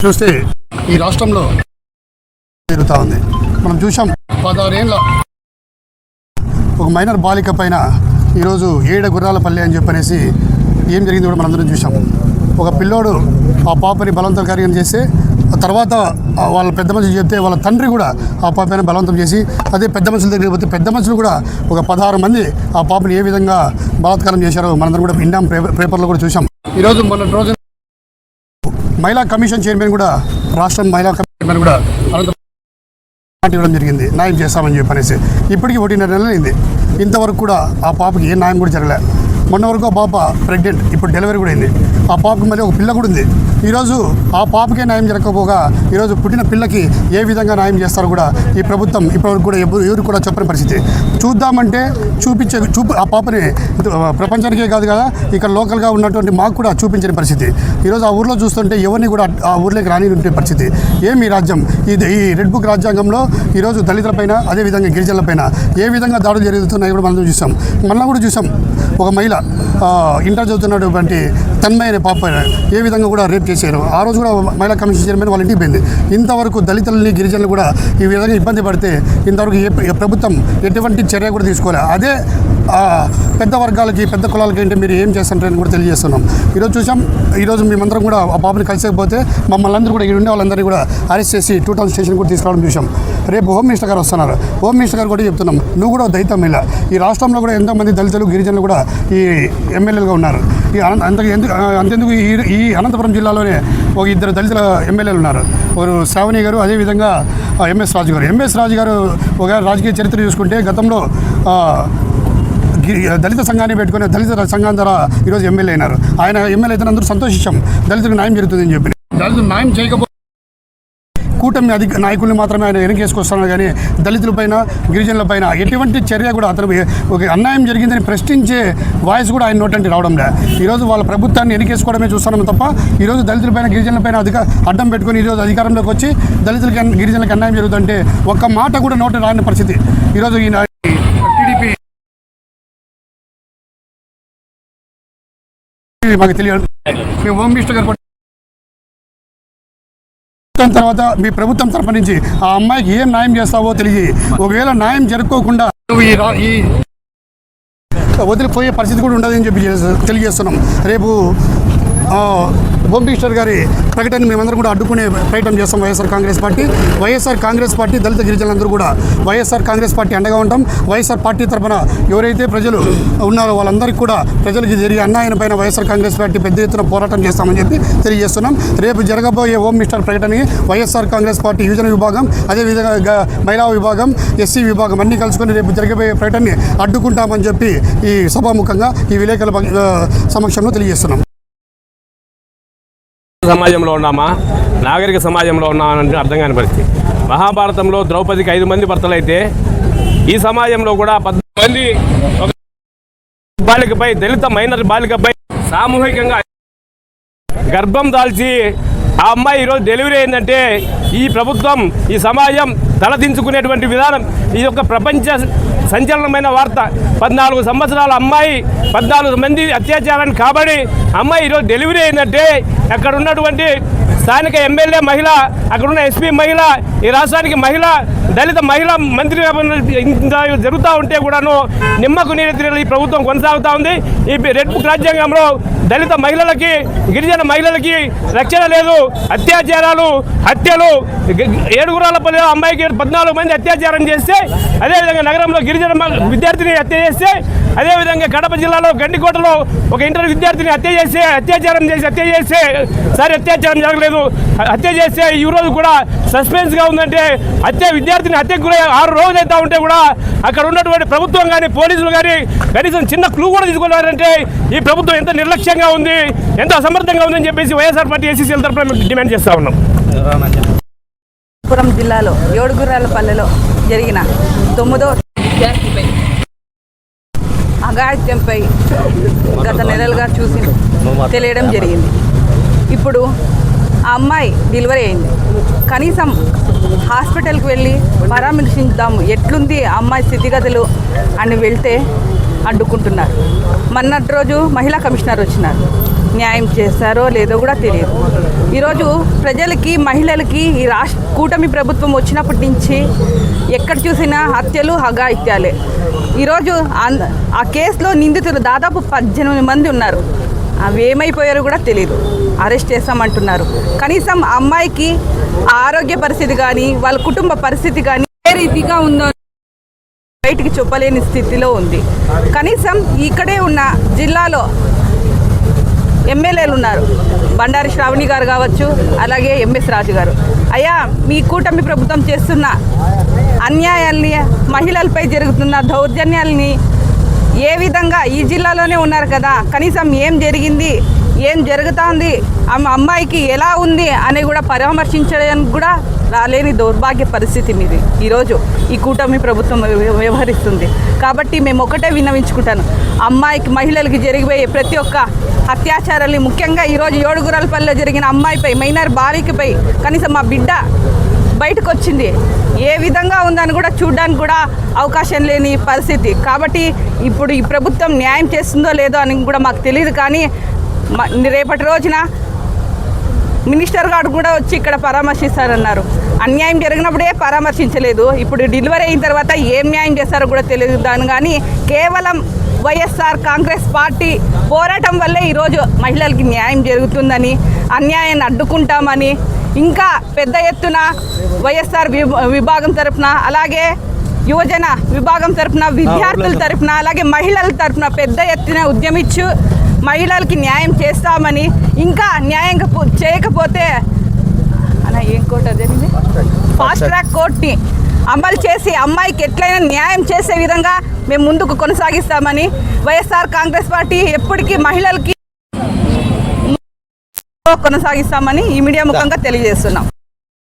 చూస్తే ఈ రాష్ట్రంలో జరుగుతూ ఉంది. మనం చూసాం 16 ఏళ్ళ ఒక మైనర్ బాలిక పైన ఈరోజు గుర్రాలపల్లి అని చెప్పనేసి ఏం జరిగింది కూడా మనందరం చూసాం. ఒక పిల్లోడు ఆ పాపని బలవంతకార్యం చేస్తే తర్వాత వాళ్ళ పెద్ద మనుషులు చెప్తే వాళ్ళ తండ్రి కూడా ఆ పాపని బలవంతం చేసి అదే పెద్ద మనుషుల దగ్గరికి పోతే పెద్ద మనుషులు కూడా ఒక 16 మంది ఆ పాపని ఏ విధంగా బలాత్కారం చేశారో మనందరం కూడా విన్నాం, పేపర్లో కూడా చూసాం. ఈరోజు మొన్న రోజు మహిళా కమిషన్ చైర్మన్ కూడా రాష్ట్రం మహిళా కమిషన్ చైర్మన్ కూడా ఇవ్వడం జరిగింది, న్యాయం చేస్తామని చెప్పనేసి. ఇప్పటికీ 1.5 నెలలు అయింది, ఇంతవరకు కూడా ఆ పాపకి ఏ న్యాయం కూడా జరగలే. మొన్న వరకు ఆ పాప ప్రెగ్నెంట్, ఇప్పుడు డెలివరీ కూడా అయింది. ఆ పాపకి మళ్ళీ ఒక పిల్ల కూడా ఉంది. ఈరోజు ఆ పాపకే న్యాయం జరగకపోగా ఈరోజు పుట్టిన పిల్లకి ఏ విధంగా న్యాయం చేస్తారో కూడా ఈ ప్రభుత్వం ఇప్పటివరకు కూడా ఎవరు కూడా చెప్పని పరిస్థితి. చూద్దామంటే ఆ పాపని ప్రపంచానికే కాదు కదా, ఇక్కడ లోకల్గా ఉన్నటువంటి మాకు కూడా చూపించని పరిస్థితి. ఈరోజు ఆ ఊర్లో చూస్తుంటే ఎవరిని కూడా ఆ ఊర్లోకి రాని పరిస్థితి. ఏమి రాజ్యం ఈ రెడ్ బుక్ రాజ్యాంగంలో ఈరోజు దళితులపైన అదేవిధంగా గిరిజనులపైన ఏ విధంగా దాడులు జరుగుతున్నాయి కూడా మనం చూసాం. మళ్ళీ కూడా చూసాం ఒక మహిళ ఇంటర్ చదువుతున్నటువంటి తన్మయ అనే పాప ఏ విధంగా కూడా రేప్ చేశారు. ఆ రోజు కూడా మహిళా కమిషన్ చైర్మన్ వాళ్ళ ఇంటికి పోయింది. ఇంతవరకు దళితులని గిరిజనులు కూడా ఈ విధంగా ఇబ్బంది పడితే ఇంతవరకు ఏ ప్రభుత్వం ఎటువంటి చర్య కూడా తీసుకోవాలి. అదే పెద్ద వర్గాలకి పెద్ద కులాలకి ఏంటి మీరు ఏం చేస్తుంటారని కూడా తెలియజేస్తున్నాం. ఈరోజు చూసాం, ఈరోజు మేమందరం కూడా ఆ పాపని కలిసకపోతే మమ్మల్ని అందరూ కూడా ఇక్కడ ఉండే వాళ్ళందరినీ కూడా అరెస్ట్ చేసి 2 టౌన్ స్టేషన్ కూడా తీసుకురావడం చూసాం. రేపు హోమ్ మినిస్టర్ గారు వస్తున్నారు. హోమ్ మినిస్టర్ గారు కూడా చెప్తున్నాం, నువ్వు కూడా దళిత మహిళ. ఈ రాష్ట్రంలో కూడా ఎంతోమంది దళితులు గిరిజనులు కూడా ఈ ఎమ్మెల్యేలుగా ఉన్నారు. అంతెందుకు ఈ అనంతపురం జిల్లాలోనే ఒక 2 దళితుల ఎమ్మెల్యేలు ఉన్నారు. ఒకరు శ్రావణి గారు, అదేవిధంగా ఎంఎస్ రాజు గారు. ఎంఎస్ రాజు గారు ఒక రాజకీయ చరిత్ర చూసుకుంటే గతంలో దళిత సంఘాన్ని పెట్టుకుని దళిత సంఘం ద్వారా ఈరోజు ఎమ్మెల్యే అయినారు. ఆయన ఎమ్మెల్యే అయితే అందరూ సంతోషించాం, దళితులకు న్యాయం జరుగుతుందని చెప్పి. దళితులు న్యాయం చేయకపోతే కూటమి నాయకుల్ని మాత్రమే ఆయన వెనకేసుకొస్తున్నారు, కానీ దళితులపైన గిరిజనులపైన ఎటువంటి చర్య కూడా అతను ఒక అన్యాయం జరిగిందని ప్రశ్నించే వాయిస్ కూడా ఆయన నోటంటి రావడం లే. ఈరోజు వాళ్ళ ప్రభుత్వాన్ని వెనకేసుకోవడమే చూస్తున్నాం తప్ప ఈరోజు దళితులపైన గిరిజనులపైన అడ్డం పెట్టుకుని ఈరోజు అధికారంలోకి వచ్చి దళితులకి గిరిజనులకు అన్యాయం జరుగుతుంటే ఒక్క మాట కూడా నోట రాని పరిస్థితి. ఈరోజు ఈ టీడీపీ మాకు తెలియదు. మీ హోమ్ మినిస్టర్ గారు తర్వాత మీ ప్రభుత్వం తరపు నుంచి ఆ అమ్మాయికి ఏం న్యాయం చేస్తావో తెలియ. ఒకవేళ న్యాయం జరుపుకోకుండా ఈ వదిలిపోయే పరిస్థితి కూడా ఉండదని చెప్పి తెలియజేస్తున్నాం. రేపు హోమ్ మినిస్టర్ గారి ప్రకటన మేమందరం కూడా అడ్డుకునే ప్రయత్నం చేస్తాం. వైఎస్ఆర్ కాంగ్రెస్ పార్టీ దళిత గిరిజనులందరూ కూడా వైఎస్ఆర్ కాంగ్రెస్ పార్టీ అండగా ఉంటాం. వైఎస్ఆర్ పార్టీ తరఫున ఎవరైతే ప్రజలు ఉన్నారో వాళ్ళందరికీ కూడా ప్రజలకు జరిగే అన్యాయం పైన వైఎస్ఆర్ కాంగ్రెస్ పార్టీ పెద్ద ఎత్తున పోరాటం చేస్తామని చెప్పి తెలియజేస్తున్నాం. రేపు జరగబోయే హోమ్ మినిస్టర్ ప్రకటనకి వైఎస్ఆర్ కాంగ్రెస్ పార్టీ యువజన విభాగం, అదేవిధంగా మహిళా విభాగం, ఎస్సీ విభాగం అన్ని కలుసుకొని రేపు జరగబోయే ప్రకటనని అడ్డుకుంటామని చెప్పి ఈ సభాముఖంగా ఈ విలేకరుల సమక్షంలో తెలియజేస్తున్నాం. సమాజంలో ఉన్నామా, నాగరిక సమాజంలో ఉన్నామని అర్థం కాని పరిస్థితి. మహాభారతంలో ద్రౌపదికి 5 మంది భర్తలైతే ఈ సమాజంలో కూడా 10 మంది బాలికపై, దళిత మైనర్ బాలికపై సామూహికంగా గర్భం దాల్చి ఆ అమ్మాయి ఈరోజు డెలివరీ అయిందంటే ఈ ప్రభుత్వం, ఈ సమాజం తలదించుకునేటువంటి విధానం ఇది ఒక ప్రపంచ సంచలనమైన వార్త. 14 సంవత్సరాల అమ్మాయి 14 మంది అత్యాచారాన్ని కాబడి అమ్మాయి ఈరోజు డెలివరీ అయిందంటే అక్కడ ఉన్నటువంటి స్థానిక ఎమ్మెల్యే మహిళ, అక్కడున్న ఎస్పీ మహిళ, ఈ రాష్ట్రానికి మహిళ, దళిత మహిళా మంత్రి జరుగుతూ ఉంటే కూడాను నిమ్మకు నీరెత్తిన ఈ ప్రభుత్వం కొనసాగుతూ ఉంది. ఈ రెడ్ బుక్ రాజ్యాంగంలో దళిత మహిళలకి, గిరిజన మహిళలకి రక్షణ లేదు. అత్యాచారాలు, హత్యలు, 7 గుర్రాలపల్లి అమ్మాయికి 14 మంది అత్యాచారం చేస్తే, అదేవిధంగా నగరంలో గిరిజన విద్యార్థిని హత్య చేస్తే, అదేవిధంగా కడప జిల్లాలో గండికోటలో ఒక ఇంటర్ విద్యార్థిని అత్యాచారం చేస్తే సరే అత్యాచారం జరగలేదు, హత్య చేస్తే ఈ రోజు కూడా సస్పెన్స్గా ఉందంటే విద్యార్థిని హత్యకు గురై 6 రోజులు అవుతా ఉంటే కూడా అక్కడ ఉన్నటువంటి ప్రభుత్వం కానీ పోలీసులు కానీ కనీసం చిన్న క్లూ కూడా తీసుకున్నారంటే ఈ ప్రభుత్వం ఎంత నిర్లక్ష్యంగా ఉంది, ఎంత అసమర్థంగా ఉందని చెప్పేసి వైఎస్ఆర్ పార్టీ ఏసీసీఎల్ తరఫున డిమాండ్ చేస్తా ఉన్నాం. పురం జిల్లాలో ఏడుగుర్రాలపల్లెలో జరిగిన 9వ అఘాయిత్యంపై గత నెలలుగా చూసి తెలియడం జరిగింది. ఇప్పుడు ఆ అమ్మాయి డెలివరీ అయింది. కనీసం హాస్పిటల్కి వెళ్ళి పరామర్శించుదాము, ఎట్లుంది ఆ అమ్మాయి స్థితిగతులు అని వెళ్తే అడ్డుకుంటున్నారు. మొన్నటి రోజు మహిళా కమిషనర్ వచ్చినారు, న్యాయం చేస్తారో లేదో కూడా తెలియదు. ఈరోజు ప్రజలకి మహిళలకి ఈ కూటమి ప్రభుత్వం వచ్చినప్పటి నుంచి ఎక్కడ చూసినా హత్యలు అఘాయిత్యాలే. ఈరోజు ఆ కేసులో నిందితులు దాదాపు 18 మంది ఉన్నారు. అవి ఏమైపోయారో కూడా తెలియదు. అరెస్ట్ చేస్తామంటున్నారు. కనీసం ఆ అమ్మాయికి ఆరోగ్య పరిస్థితి కానీ వాళ్ళ కుటుంబ పరిస్థితి కానీ ఏ రీతిగా ఉందో బయటికి చెప్పలేని స్థితిలో ఉంది. కనీసం ఇక్కడే ఉన్న జిల్లాలో ఎమ్మెల్యేలు ఉన్నారు. బండారి శ్రావణి గారు కావచ్చు, అలాగే ఎంఎస్ రాజు గారు. అయ్యా, మీ కూటమి ప్రభుత్వం చేస్తున్న అన్యాయాల్ని, మహిళలపై జరుగుతున్న దౌర్జన్యాల్ని ఏ విధంగా, ఈ జిల్లాలోనే ఉన్నారు కదా, కనీసం ఏం జరిగింది, ఏం జరుగుతోంది, అమ్మాయికి ఎలా ఉంది అని కూడా పరామర్శించడానికి కూడా రాలేని దౌర్భాగ్య పరిస్థితి మీది ఈరోజు ఈ కూటమి ప్రభుత్వం వ్యవహరిస్తుంది. కాబట్టి మేము ఒకటే విన్నవించుకుంటాను, అమ్మాయికి, మహిళలకి జరిగిపోయే ప్రతి ఒక్క అత్యాచారాన్ని, ముఖ్యంగా ఈరోజు ఏడుగురాలపల్లిలో జరిగిన అమ్మాయిపై, మైనర్ బాలికపై కనీసం మా బిడ్డ బయటకు వచ్చింది, ఏ విధంగా ఉందని కూడా చూడడానికి కూడా అవకాశం లేని పరిస్థితి. కాబట్టి ఇప్పుడు ఈ ప్రభుత్వం న్యాయం చేస్తుందో లేదో అని కూడా మాకు తెలియదు. కానీ రేపటి రోజున మినిస్టర్ గారు కూడా వచ్చి ఇక్కడ పరామర్శిస్తారన్నారు. అన్యాయం జరిగినప్పుడే పరామర్శించలేదు. ఇప్పుడు డెలివరీ అయిన తర్వాత ఏం న్యాయం చేస్తారో కూడా తెలియదు. దాని కానీ కేవలం వైఎస్ఆర్ కాంగ్రెస్ పార్టీ పోరాటం వల్లే ఈరోజు మహిళలకి న్యాయం జరుగుతుందని, అన్యాయాన్ని అడ్డుకుంటామని, ఇంకా పెద్ద ఎత్తున వైఎస్ఆర్ విభాగం తరఫున, అలాగే యువజన విభాగం తరఫున, విద్యార్థుల తరఫున, అలాగే మహిళల తరఫున పెద్ద ఎత్తున ఉద్యమించు మహిళలకి న్యాయం చేస్తామని, ఇంకా న్యాయం చేయకపోతే ఏం కోర్టు అదేంటి, ఫాస్ట్ ట్రాక్ కోర్టుని అమలు చేసి అమ్మాయికి ఎట్లయినా న్యాయం చేసే విధంగా మేము ముందుకు కొనసాగిస్తామని, వైఎస్ఆర్ కాంగ్రెస్ పార్టీ ఎప్పటికీ మహిళలకి కొనసాగిస్తామని ఈ మీడియా ముఖంగా తెలియజేస్తున్నాం.